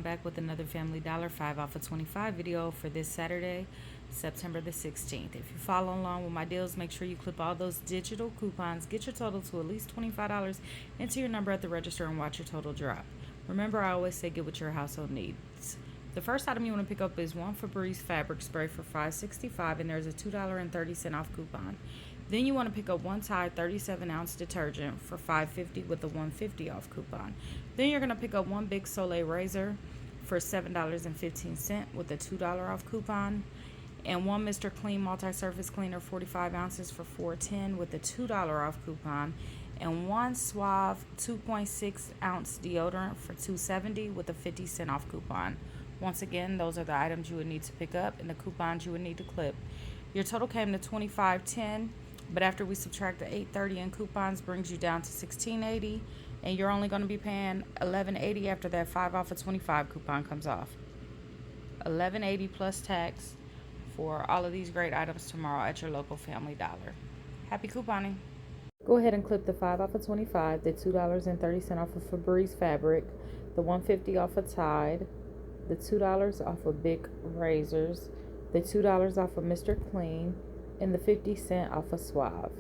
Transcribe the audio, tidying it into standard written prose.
back with another Family Dollar 5 off of 25 video for this Saturday, September the 16th. If you follow along with my deals, make sure you clip all those digital coupons. Get your total to at least $25. Enter your number at the register and watch your total drop. Remember, I always say get what your household needs. The first item you want to pick up is one Febreze fabric spray for $5.65, and there's a $2.30 off coupon. Then you want to pick up one Tide 37-ounce detergent for $5.50 with a $1.50 off coupon. Then you're going to pick up one Big Soleil razor for $7.15 with a $2 off coupon, and one Mr. Clean multi-surface cleaner 45 ounces for $4.10 with a $2 off coupon, and one Suave 2.6 ounce deodorant for $2.70 with a 50-cent off coupon. Once again, those are the items you would need to pick up and the coupons you would need to clip. Your total came to $25.10, but after we subtract the $8.30 in coupons, brings you down to $16.80, and you're only going to be paying $11.80 after that 5 off of 25 coupon comes off. $11.80 plus tax for all of these great items tomorrow at your local Family Dollar. Happy couponing. Go ahead and clip the 5 off of 25, the $2.30 off of Febreze fabric, the $1.50 off of Tide, the $2 off of Big razors, the $2 off of Mr. Clean, and the 50 cent off of Suave.